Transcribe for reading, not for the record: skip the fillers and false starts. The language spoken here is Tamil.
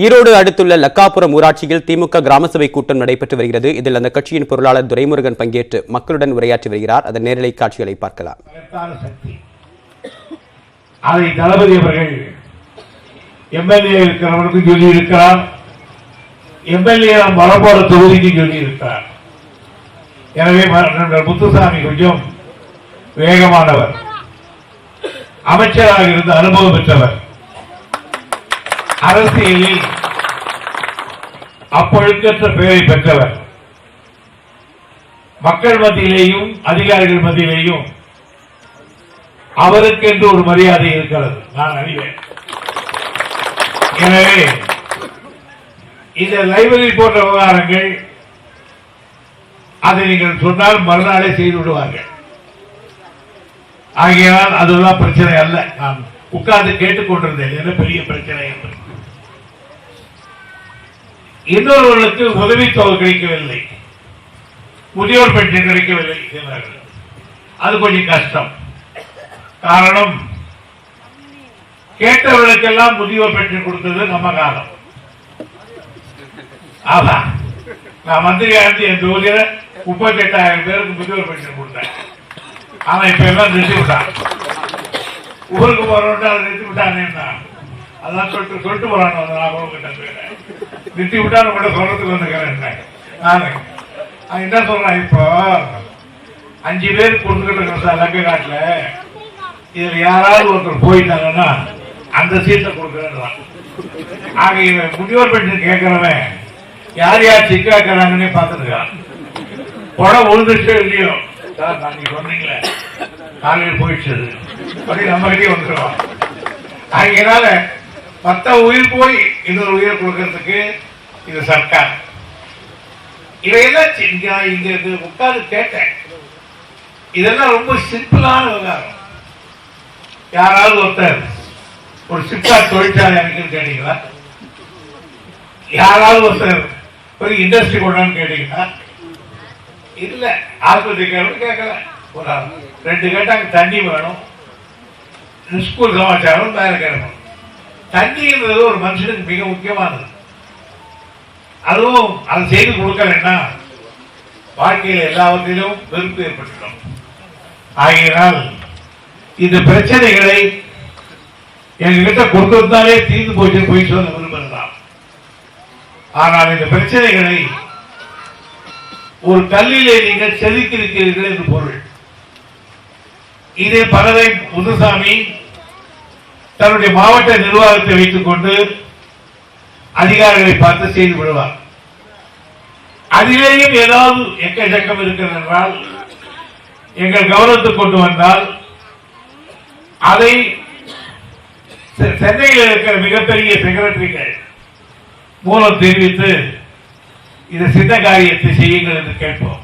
ஈரோடு அடுத்துள்ள லக்காபுரம் ஊராட்சியில் திமுக கிராம சபை கூட்டம் நடைபெற்று வருகிறது. இதில் அந்த கட்சியின் பொருளாளர் துரைமுருகன் பங்கேற்று மக்களுடன் உரையாற்றி வருகிறார். அதன் நேரலை காட்சிகளை பார்க்கலாம். அதை தளபதி அவர்கள் எம்எல்ஏ இருக்கிறவருக்கு சொல்லி இருக்கிறார், எம்எல்ஏ மரபோட தொகுதிக்கு சொல்லி இருக்கிறார். எனவே முத்துசாமி கொஞ்சம் வேகமானவர், அமைச்சராக இருந்த அனுபவம் பெற்றவர், அரசியலில் அப்பொழுக்கற்ற பெயரை பெற்றவர், மக்கள் மத்தியிலேயும் அதிகாரிகள் மத்தியிலேயும் அவருக்கு என்று ஒரு மரியாதை இருக்கிறது, நான் அறிவேன். எனவே இந்த லைப்ரரி போன்ற விவகாரங்கள் அதை நீங்கள் சொன்னால் மறுநாளே செய்து விடுவார்கள். ஆகையால் அதுதான் பிரச்சனை அல்ல. நான் உட்கார்ந்து கேட்டுக்கொண்டிருந்தேன் என்ன பெரிய பிரச்சனை என்று. இன்னொருவர்களுக்கு உதவித்தொகை கிடைக்கவில்லை, முதியோர் பென்ஷன் கிடைக்கவில்லை, அது கொஞ்சம் கஷ்டம். காரணம், கேட்டவர்களுக்கெல்லாம் முதியோர் பென்ஷன் கொடுத்தது நம்ம காலம். ஆமா, நான் மந்திரியா இருந்து என் தொகுதியில 38,000 பேருக்கு முதியோர் பென்ஷன் கொடுத்தேன். ஆனா இப்ப எல்லாம் நிறுத்தி விட்டான். ஊருக்கு போறோம் அதை நிறுத்தி விட்டாங்க. அதான் சொல்லிட்டு போறான். நிறுத்தி விட்டான்னு கூட சொல்றதுக்கு வந்துக்கிறேன். நானு என்ன சொல்றேன், இப்போ 5 பேர் கொடுத்துக்கிட்டு இருக்கிற லக்க காட்டுல இதுல யாராவது ஒருத்தர் போயிட்டாங்கன்னா அந்த சீட்டை கொடுக்குறேன். ஆக முதியோர் பென்ஷன் கேட்கிறவன் யார் யார் சிக்காக்கிறாங்கன்னே பார்த்துருக்கான். படம் உழுந்துச்சோ இல்லையோ, நீங்க சொன்னீங்களே காலையில் போயிடுச்சு அப்படி நம்ம கிட்டே வந்துடுவான். அதனால 10 உயிர் போய் இன்னொரு உயிர் கொடுக்கறதுக்கு இது சர்க்கார். இதையெல்லாம் இங்க உட்கார்ந்து கேட்டேன். இதெல்லாம் ரொம்ப சிம்பிளான விவகாரம். யாராவது ஒருத்தர் ஒரு சிப்காட் தொழிற்சாலை அமைக்கணும்னு கேட்டீங்களா? யாராவது ஒருத்தர் ஒரு இண்டஸ்ட்ரி கொண்டான்னு கேட்டீங்களா? இல்ல. ஆஸ்பத்திரி கேட்கல. ஒரு 2 கேட்டாங்க, தண்ணி வேணும், ஸ்கூல் சமாச்சாரம், வேற கேட்கணும். தண்ணின்றது ஒரு மனுஷனுக்கு மிக முக்கியமானது. அதுவும் அதை செய்து கொடுக்கலன்னா வாழ்க்கையில் எல்லாவற்றிலும் வெறுப்பு ஏற்பட்டுள்ளோம். ஆகையினால் இந்த பிரச்சனைகளை எங்ககிட்ட கொடுத்திருந்தாலே தீர்ந்து போச்சு போய் சொல்ல விரும்பலாம். ஆனால் இந்த பிரச்சனைகளை ஒரு கல்லிலே நீங்கள் செதுக்கியிருக்கிறீர்கள் என்று பொருள். இதே பலரை முத்துசாமி தன்னுடைய மாவட்ட நிர்வாகத்தை வைத்துக் கொண்டு அதிகாரிகளை பார்த்து செய்து விடுவார். அதிலேயும் ஏதாவது எக்கச்சக்கம் இருக்கிறது என்றால் எங்கள் கவனத்துக்கு கொண்டு வந்தால் அதை சென்னையில் இருக்கிற மிகப்பெரிய செக்ரட்டரிகள் மூலம் தெரிவித்து இந்த சின்ன காரியத்தை செய்யுங்கள் என்று கேட்போம்.